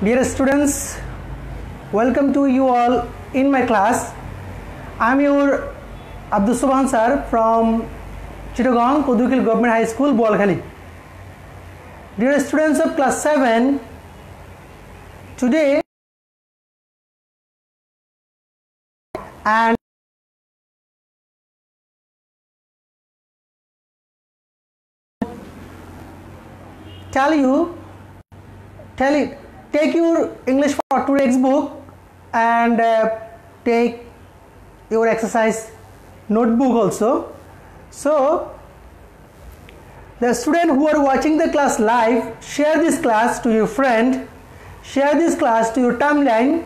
Dear students, welcome to you all in my class. I am your Abdul Subhan sir from Chittagong Kodukil Government High School, Boalkhali. Dear students of class 7, today and take your English for today textbook and take your exercise notebook also. So the student who are watching the class live, share this class to your friend, share this class to your timeline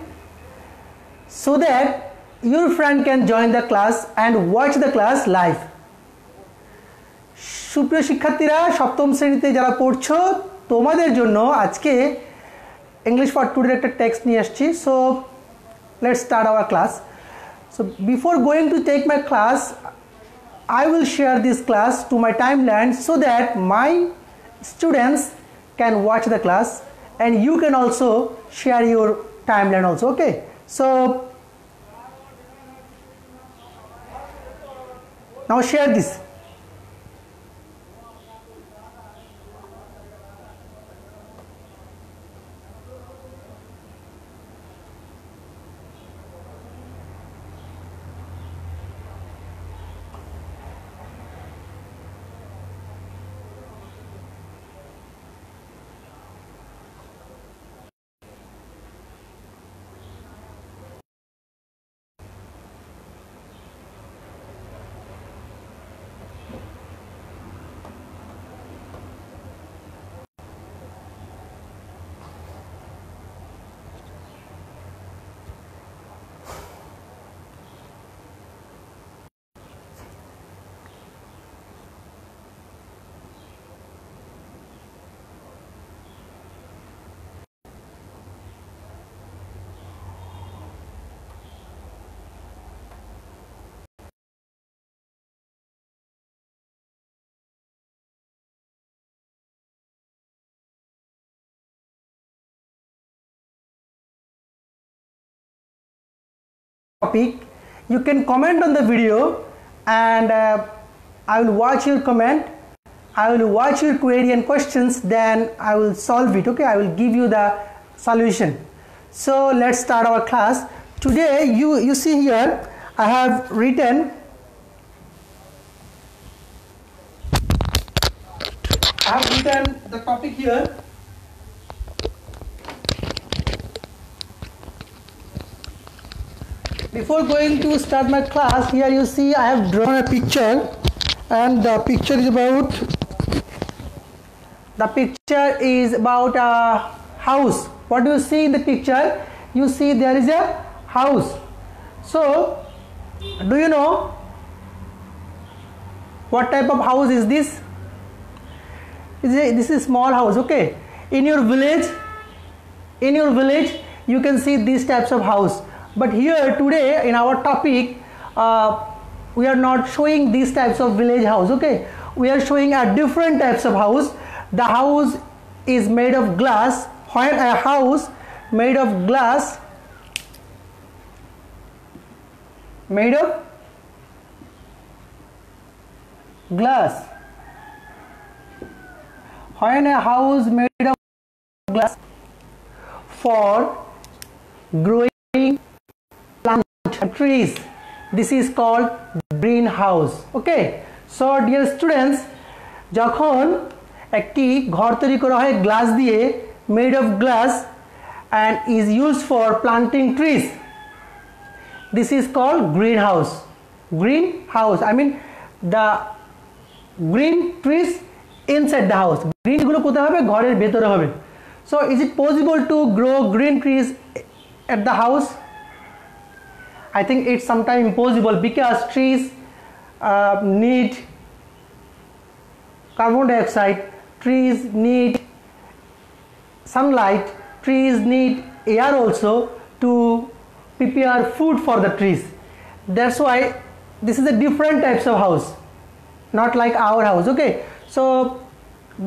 so that your friend can join the class and watch the class live. সুপ্রিয় শিক্ষার্থীরা, সপ্তম শ্রেণীতে যারা পড়ছো তোমাদের জন্য আজকে English for today একটা টেক্সট নিয়ে আসছি। So let's start our class. So before going to take my class, I will share this class to my timeline so that my students can watch the class and you can also share your timeline also. Okay, so now share this. Topic, you can comment on the video and I will watch your comment, I will watch your query and questions, then I will solve it. Okay, I will give you the solution. So let's start our class. Today you see here I have written the topic here. Before going to start my class, here you see I have drawn a picture and the picture is about a house. What do you see in the picture? You see there is a house. So do you know what type of house is this? This is small house. Okay, in your village you can see these types of house. But here today in our topic, we are not showing these types of village house. Okay, we are showing a different types of house. The house is made of glass. When a house made of glass, when a house made of glass for growing trees, this is called greenhouse. Okay, so dear students, যখন একটি ঘর তৈরি করা হয় glass দিয়ে, made of glass and is used for planting trees, this is called greenhouse. I mean the green trees inside the house. green গুলো কোথায় হবে? ঘরের ভেতরে হবে. So is it possible to grow green trees at the house? I think it's sometimes impossible because trees need carbon dioxide, trees need sunlight, trees need air also to prepare food for the trees. That's why this is a different types of house, not like our house. Okay, so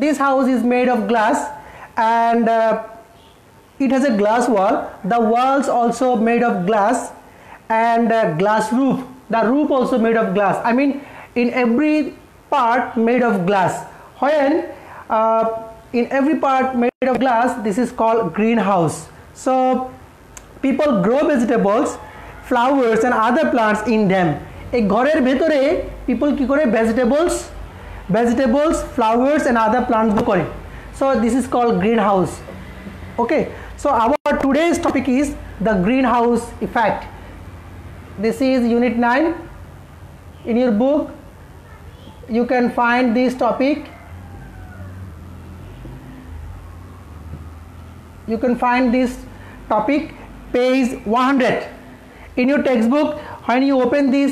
this house is made of glass and it has a glass wall. The walls also made of glass, and glass roof. The roof also made of glass. I mean, in every part made of glass. When in every part made of glass, this is called greenhouse. So people grow vegetables, flowers and other plants in them. এই ঘরের ভেতরে people কি করে vegetables, flowers and other plants করে. So this is called greenhouse. Okay, so our today's topic is the greenhouse effect. This is unit 9. In your book you can find this topic. You can find this topic page 100 in your textbook. When you open this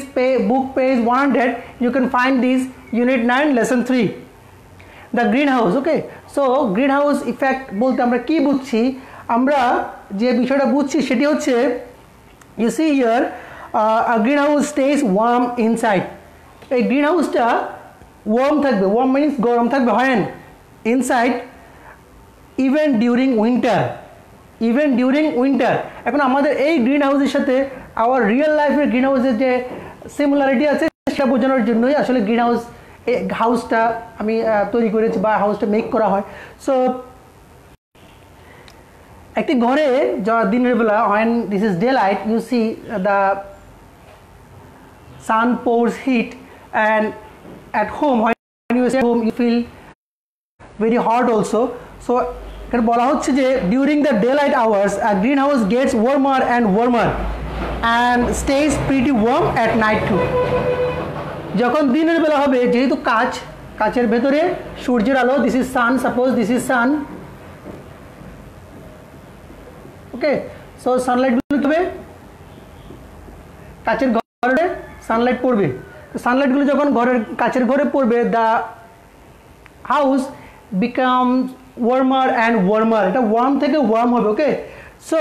book page 100, you can find this unit 9 lesson 3, the greenhouse. Okay, so greenhouse effect বলতে আমরা কি বুঝছি? আমরা যে বিষয়টা বুঝছি সেটি হচ্ছে, you see here a greenhouse stays warm inside. এই গ্রিনহাউসটা warm থাকবে. warm means গরম থাকবে. when inside, even during winter. এখন আমাদের এই গ্রিন হাউসের সাথে আওয়ার রিয়েল লাইফের গ্রিন হাউসের যে সিমিলারিটি আছে সেটা বোঝানোর জন্যই আসলে গ্রিন হাউসটা আমি তৈরি করেছি বা হাউসটা মেক করা হয়. সো একটি ঘরে দিনের বেলা, when this is daylight, you see the sun pours heat, and at home, when you stay home, you feel very hot also. So এখানে বলা হচ্ছে যে during the daylight hours a greenhouse gets warmer and warmer and stays pretty warm at night too. যখন দিনের বেলা হবে, যেহেতু কাচের ভেতরে সূর্যের আলো, this is sun, suppose this is sun. Okay, so Sunlight গুলো হবে কাচের ঘরে, সানলাইট পড়বে. সানলাইট গুলো যখন কাচের ঘরে পড়বে, the house becomes warmer and warmer. এটা warm থেকে warm হবে. ওকে, so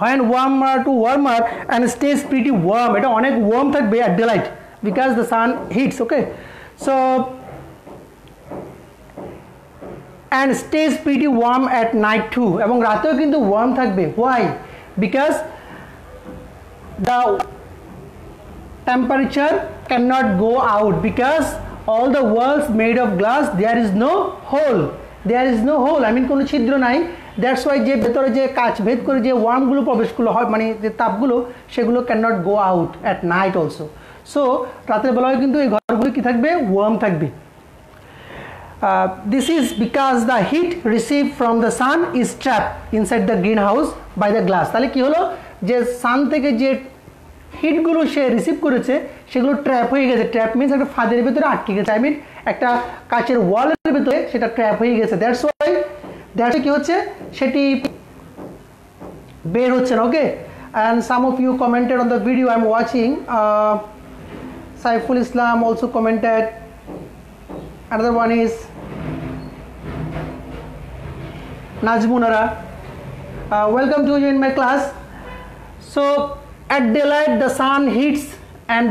when warmer to warmer and stays pretty warm, এটা অনেক warm থাকবে at daylight because the sun heats. Okay, so and stays pretty warm at night too. এবং রাতেও কিন্তু warm থাকবে. Why? Because the temperature cannot go out, because all the walls made of glass, there is no hole. I mean কোনো ছিদ্র নাই. That's why যে ভেতরে যে কাচ ভেদ করে যে ওয়ার্মগুলো প্রবেশগুলো হয়, মানে যে তাপগুলো, সেগুলো can not go out at night also. So রাতের বেলায় কিন্তু এই ঘরগুলো কি থাকবে? ওয়ার্ম থাকবে. This is because the heat receive from the sun is trap inside the green house by the glass. তাহলে কি হলো, যে সান থেকে যে হিটগুলো সে রিসিভ করেছে সেগুলো ট্র্যাপ হয়ে গেছে. ট্র্যাপ মিনস একটা ফাঁদের ভিতরে আটকে গেছে. আই মিন একটা কাচের ওয়ালের ভিতরে সেটা ট্র্যাপ হয়ে গেছে. দ্যাটস ওয়াই কি হচ্ছে, সেটি বের হচ্ছে না. Okay, and some of you commented on the video I am watching. Saiful Islam also commented. Another one is Nazmunara. Welcome to you in my class. So at daylight the sun heats and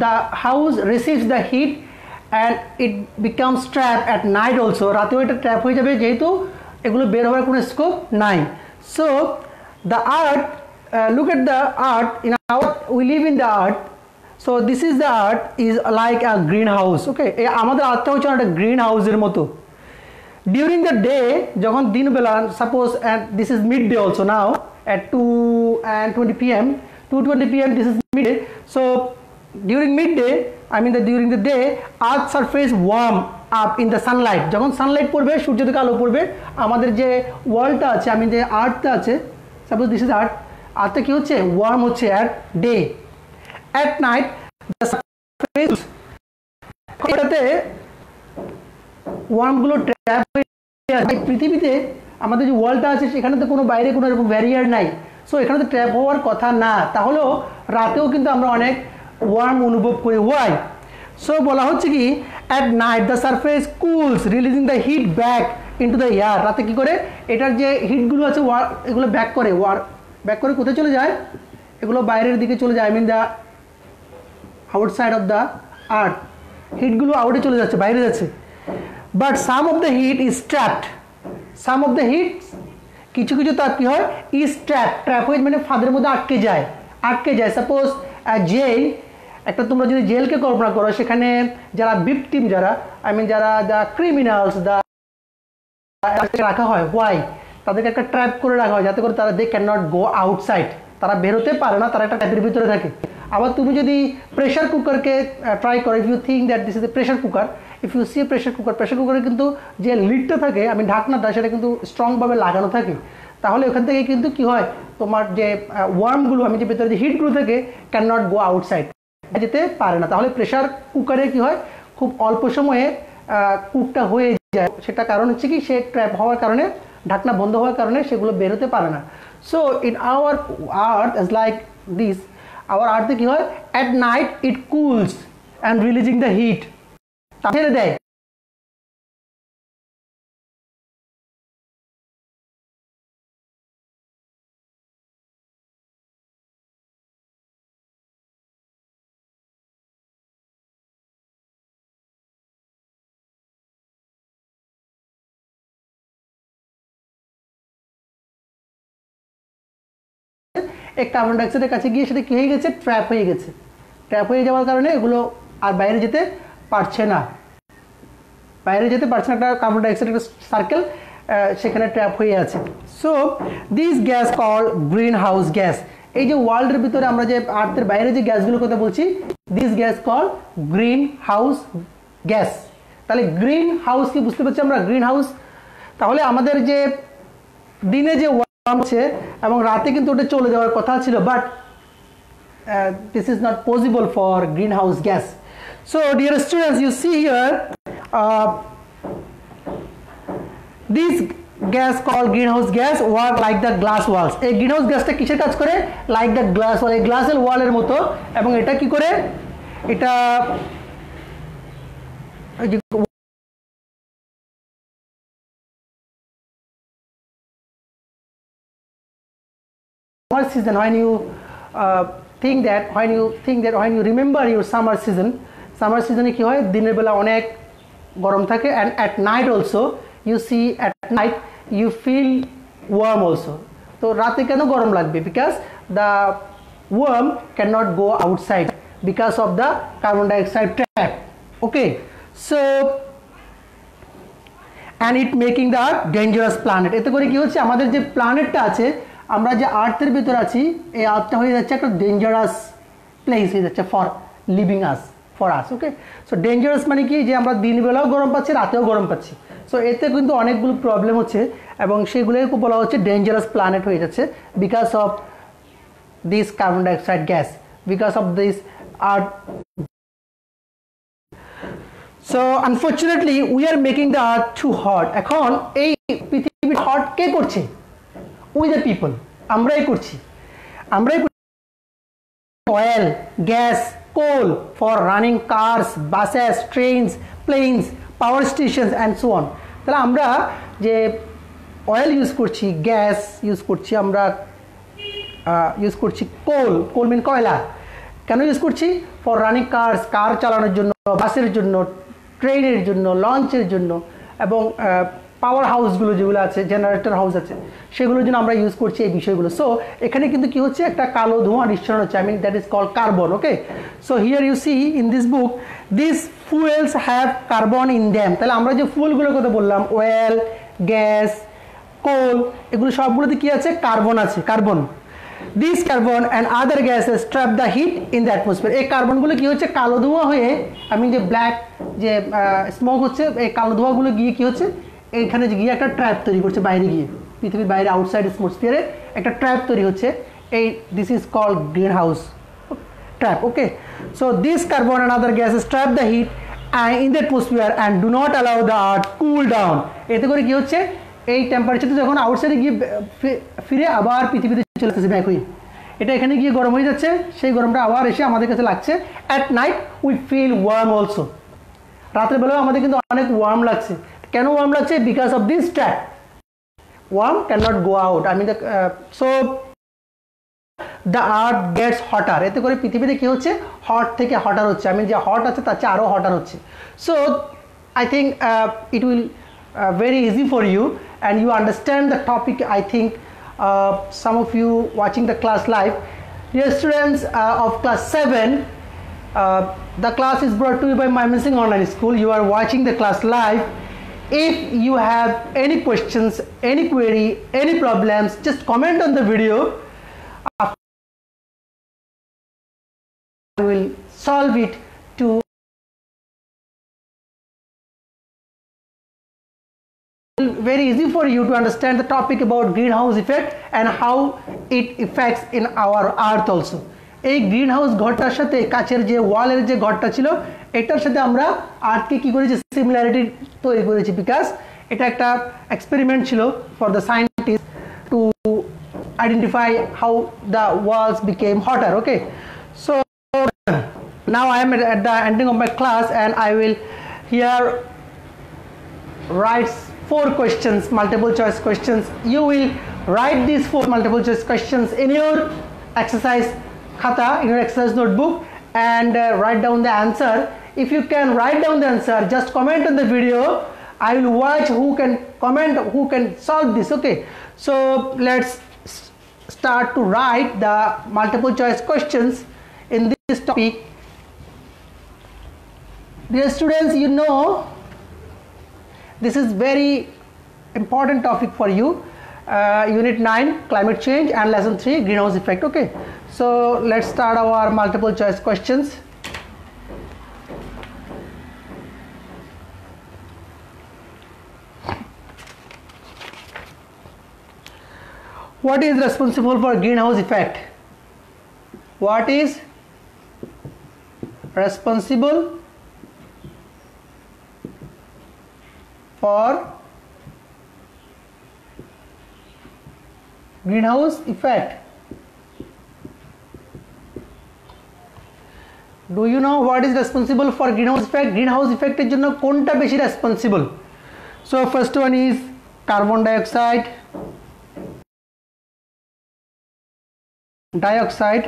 the house receives the heat and it becomes trap at night also. রাতেও এটা trap হয়ে যাবে যেহেতু এগুলো বের হওয়ার কোনো scope নাই. So the earth, look at the earth. In our, we live in the earth. So this is the earth is like a greenhouse. Okay, আমাদের আর্থটা হচ্ছে একটা গ্রিন হাউসের মতো. During the day, যখন দিনবেলা, suppose, and this is midday also now at 2:20 p.m. 2:20 p.m. this is midday. So during midday, I mean during the day, earth surface warm up in the sunlight. যখন Sunlight পড়বে, সূর্য থেকে আলো পড়বে, আমাদের যে ওয়ালটা আছে, আমি যে আর্থটা আছে, সাপোজ দিস ইজ আর্থটা কি হচ্ছে? ওয়ার্ম হচ্ছে at day. At night the surface, এটাতে ওয়ার্মগুলো ট্র্যাপ হয়ে আছে. পৃথিবীতে আমাদের যে ওয়ালটা আছে সেখানে তো কোনো বাইরে কোনো এরকম ব্যারিয়ার নাই. সো এখানে তো ট্র্যাপ হওয়ার কথা না. তাহলেও রাতেও কিন্তু আমরা অনেক ওয়ার্ম অনুভব করি. ওয়াই? সো বলা হচ্ছে কি, at night the surface cools releasing the heat back into the air. রাতে কি করে, এটার যে হিটগুলো আছে এগুলো ব্যাক করে কোথায় চলে যায়? এগুলো বাইরের দিকে চলে যায়. I mean the outside of the earth. হিটগুলো আউটে চলে যাচ্ছে, বাইরে যাচ্ছে. But some of the heat is trapped. Some of the heat কিছু কিছু তাপ কি হয় ইজ ট্র্যাপ হয়ে মানে ফাঁদের মধ্যে আটকে যায় সাপোজ জেল একটা তোমরা যদি জেলকে কল্পনা করো সেখানে যারা ভিকটিম যারা আই মিন যারা দ্য ক্রিমিনালস রাখা হয় হোয়াই তাদেরকে একটা ট্র্যাপ করে রাখা হয় যাতে করে তারা they can not go outside, তারা বেরোতে পারে না, তারা একটা ট্র্যাপের ভিতরে থাকে। আবার তুমি যদি প্রেশার কুকারকে ট্রাই করো, if you think that this is a pressure cooker, if you see pressure কুকারে কিন্তু যে লিডটা থাকে আমি ঢাকনাটা সেটা কিন্তু স্ট্রংভাবে লাগানো থাকে, তাহলে ওখান থেকে কিন্তু কি হয় তোমার যে ওয়ার্মগুলো আমি যে ভেতরে যে হিটগুলো থাকে ক্যান নট গো আউটসাইড, যেতে পারে না। তাহলে প্রেশার কুকারে কি হয় খুব অল্প সময়ে কুকটা হয়ে যায়, সেটা কারণ হচ্ছে কি সে ট্র্যাপ হওয়ার কারণে ঢাকনা বন্ধ হওয়ার কারণে সেগুলো বেরোতে পারে না। So in our earth is like this, our আর্থে কি হয় at night it cools and releasing the heat, ছেড়ে দেয়। এই কার্বন ডাইঅক্সাইডের কাছে গিয়ে সেটা কি হয়ে গেছে ট্র্যাপ হয়ে যাওয়ার কারণে এগুলো আর বাইরে যেতে পারছে না, একটা কার্বন ডাইঅক্সাইড একটা সার্কেল সেখানে ট্র্যাপ হয়ে আছে। So this gas call green house gas, এই যে ওয়ার্ল্ডের ভিতরে আমরা যে আর্থের বাইরে যে গ্যাসগুলোর কথা বলছি this gas call green house gas. তাহলে গ্রিন হাউস কি বুঝতে পারছি আমরা, গ্রিন হাউস তাহলে আমাদের যে দিনে যে হচ্ছে এবং রাতে কিন্তু ওটা চলে যাওয়ার কথা ছিল, but this is not possible for greenhouse gas. So dear students, you see here this gas called greenhouse gas work like the glass walls. এই গ্রিনহাউস গ্যাসটা কিসের কাজ করে, লাইক দ্য গ্লাস ওয়াল, এই গ্লাসের ওয়ালের মতো, এবং এটা কি করে এটা summer season, when you when you remember your summer season কি হয় দিনের বেলা অনেক গরম থাকে, and at night also you see at night you feel warm also. তো রাতে কেন গরম লাগবে, because the worm cannot go outside because of the carbon dioxide trap. Okay, so and it making the dangerous planet. এতে করে কি হচ্ছে আমাদের যে প্ল্যানেটটা আছে, আমরা যে আর্থের ভিতর আছি এই আর্থটা হয়ে যাচ্ছে একটা ডেঞ্জারাস প্লেস হয়ে যাচ্ছে for living us, for us. Okay, so dangerous মানে কি যে আমরা দিনবেলাও গরম পাচ্ছি রাতেও গরম পাচ্ছি, সো এতে কিন্তু অনেকগুলো প্রবলেম হচ্ছে এবং সেগুলোকে বলা হচ্ছে ডেঞ্জারাস প্ল্যানেট হয়ে যাচ্ছে because of this carbon dioxide gas, because of this earth. So unfortunately we are making the earth too hot. এখন এই পৃথিবী হট কে করছে, উই দ্য পিপল, আমরাই করছি। Oil, gas, coal for running cars, buses, trains, planes, power stations and so on. তাহলে আমরা যে oil use করছি, গ্যাস ইউজ করছি, আমরা ইউজ করছি কোল মিন কয়লা। কেন ইউজ করছি, ফর রানিং কার্স, কার চালানোর জন্য, বাসের জন্য, ট্রেনের জন্য, লঞ্চের জন্য, এবং পাওয়ার হাউসগুলো যেগুলো আছে, জেনারেটর হাউস আছে, সেগুলোর জন্য আমরা ইউজ করছি এই বিষয়গুলো। সো এখানে কিন্তু কি হচ্ছে একটা কালো ধোঁয়া নিঃসরণ হচ্ছে, I mean that is called carbon. Okay, so here you see in this book this fuels have carbon in them. তাহলে আমরা যে ফুয়েলগুলোর কথা বললাম অয়েল, গ্যাস, কোল, এগুলো সবগুলোতে কি আছে কার্বন আছে, carbon. This carbon and other gases trap the heat in the atmosphere. এই কার্বনগুলো কি হচ্ছে কালো ধোঁয়া হয়ে, আই মিন যে ব্ল্যাক যে স্মোক হচ্ছে, এই কালো ধোঁয়াগুলো গিয়ে কি হচ্ছে এইখানে গিয়ে একটা ট্র্যাপ তৈরি করছে, বাইরে গিয়ে পৃথিবীর বাইরে আউটসাইড অ্যাটমসফিয়ারে একটা ট্র্যাপ তৈরি হচ্ছে, এই this is called green house trap. Okay, so this carbon and other gases trap the heat in the atmosphere and do not allow the earth cool down. এতে করে কি হচ্ছে এই টেম্পারেচারটা যখন আউটসাইডে গিয়ে ফিরে আবার পৃথিবীতে চলে আসছে ব্যাক হয়ে, এটা এখানে গিয়ে গরম হয়ে যাচ্ছে, সেই গরমটা আবার এসে আমাদের কাছে লাগছে। At night we feel warm also, রাতের বেলাও আমাদের কিন্তু অনেক ওয়ার্ম লাগছে। কেন ওয়ার্ম লাগছে, because of this trap, warm can not go out, I mean so the earth gets hotter. এতে করে পৃথিবীতে কি হচ্ছে হট থেকে হটার হচ্ছে, আই মিন যে হট আছে তার চেয়ে আরও হটার হচ্ছে। So I think it will very easy for you and you understand the topic. I think some of you watching the class live. Dear students of class 7, the class is brought to you by Mymensingh Online School. You are watching the class live. If you have any questions, any query, any problems, just comment on the video. I will solve it to very easy for you to understand the topic about greenhouse effect and how it affects in our earth also. এই green house ঘরটার সাথে কাচের যে ওয়ালের যে ঘরটা ছিল এটার সাথে আমরা আর্থকে কি করেছি সিমিলারিটি তৈরি করেছি বিকজ এটা একটা এক্সপেরিমেন্ট ছিল for the scientist to identify how the walls became hotter okay so now I am at the ending of my class and I will here write 4 questions, multiple choice questions. You will write these 4 multiple choice questions in your exercise khata, in your exercise notebook, and write down the answer. If you can write down the answer, just comment on the video. I will watch who can comment, who can solve this. Okay, so let's start to write the multiple choice questions in this topic. Dear students, you know this is very important topic for you. Unit 9 climate change and lesson 3 greenhouse effect. Okay, so let's start our multiple choice questions. What is responsible for greenhouse effect? What is responsible for greenhouse effect? Do you know what is responsible for greenhouse effect? Greenhouse effect এর জন্য কোনটা বেশি responsible? So first one is carbon dioxide,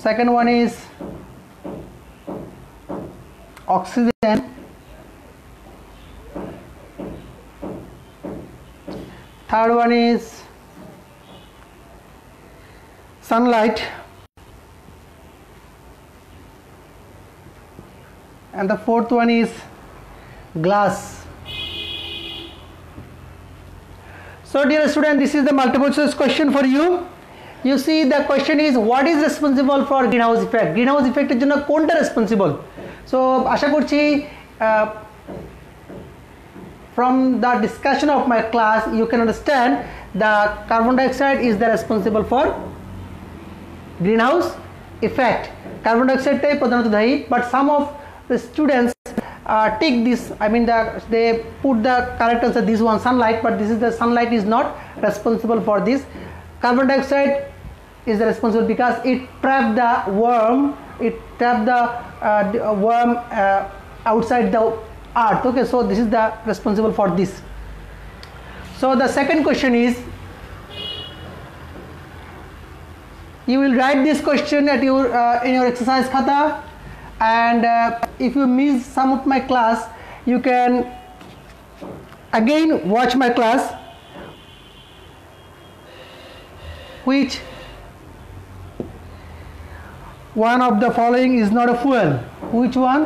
second one is oxygen, third one is sunlight, and the fourth one is glass. So dear student, this is the multiple choice question for you. You see the question is what is responsible for greenhouse effect? Greenhouse effect এর জন্য কোনটা responsible? So আশা করছি from the discussion of my class you can understand the carbon dioxide is the responsible for greenhouse effect. Carbon dioxide টাই প্রধানত দায়ী, but some of the students take this, I mean they put the correct answer this one sunlight, but this is the sunlight is not responsible for this. Carbon dioxide is the responsible because it trapped the worm, outside the earth. Okay, so this is the responsible for this. So the second question is, you will write this question at your in your exercise khata, and if you miss some of my class you can again watch my class. Which one of the following is not a fuel? Which one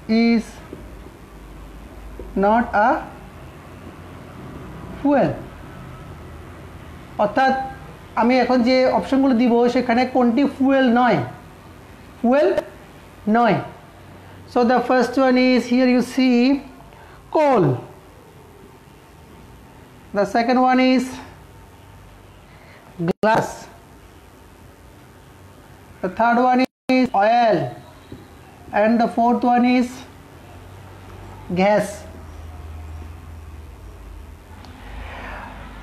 is not a fuel? অর্থাৎ আমি এখন যে অপশনগুলো দিব সেখানে কোনটি fuel নয়? Fuel নয়. So the first one is, here you see coal. The second one is glass. The third one is oil, and the fourth one is gas.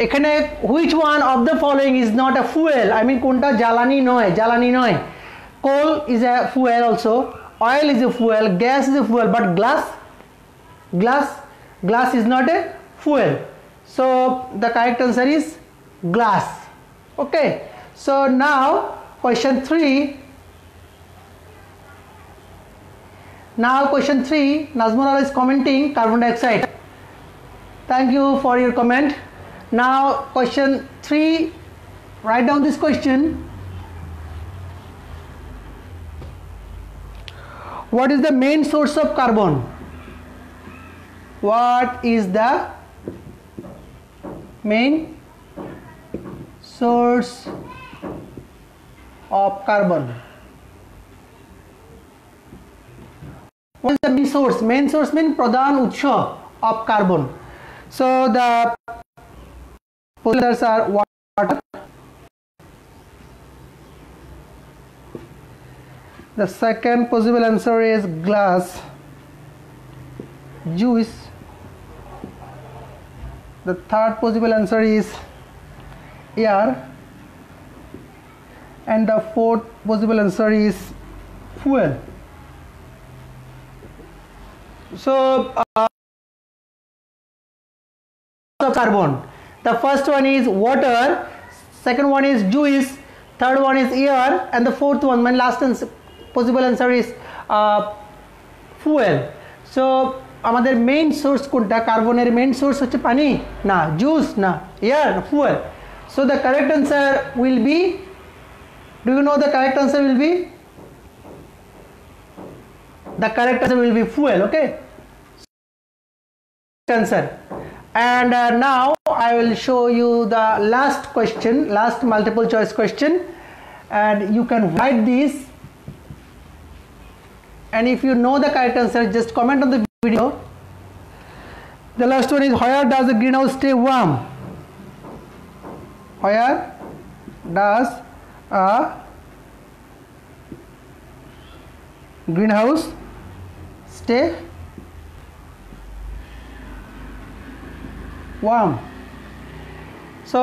এখানে which one of the following is not a fuel? I mean কোনটা জ্বালানি নয়? Coal is a fuel also, oil is a fuel, gas is a fuel, but glass is not a fuel. So the correct answer is glass. Okay. So now question 3. Now question 3, Nazmur is commenting carbon dioxide. Thank you for your comment. Now question 3, write down this question. What is the main source of carbon? What is the main source of carbon? What is the main source? Main source means pradhan utsha of carbon. So the answers are water. The second possible answer is glass, juice. The third possible answer is air, and the fourth possible answer is fuel. So carbon, the first one is water, second one is juice, third one is air, and the fourth one, my last possible answer is fuel. So আমাদের main source কোনটা? কার্বনের main source হচ্ছে পানি না, juice না, air না, fuel. So the correct answer will be, do you know the correct answer will be? The correct answer will be fuel. Okay, answer. And now I will show you the last question, last multiple choice question, and you can write this, and if you know the correct answer, just comment on the video. The last one is, where does the greenhouse stay warm? Where does a greenhouse stay warm? So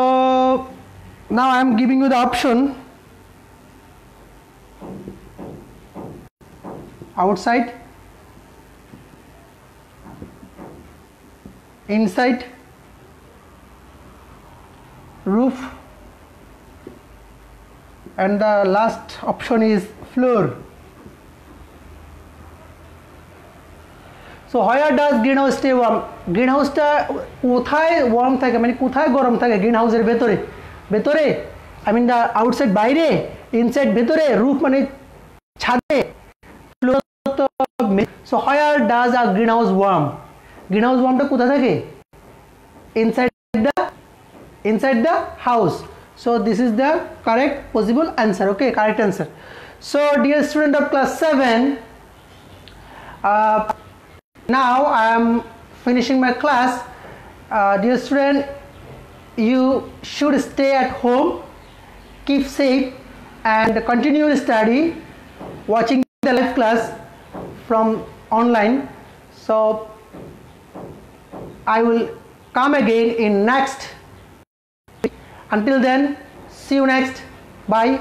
now I am giving you the option: outside, inside, roof, and the last option is floor. So where does greenhouse stay warm? Greenhouse টা কোথায় warm থাকে, মানে কোথায় গরম থাকে? গ্রিনহাউসের ভেতরে, ভেতরে I mean the outside বাইরে, inside ভেতরে, roof মানে ছাদে, floor তো. So where does a greenhouse warm? Greenhouse warm টা কোথায় থাকে? Inside the house. So this is the correct possible answer. Okay, correct answer. So dear student of class 7, now I am finishing my class. Dear student, you should stay at home, keep safe, and continue to study, watching the live class from online. So I will come again in next. Until then, see you next. Bye.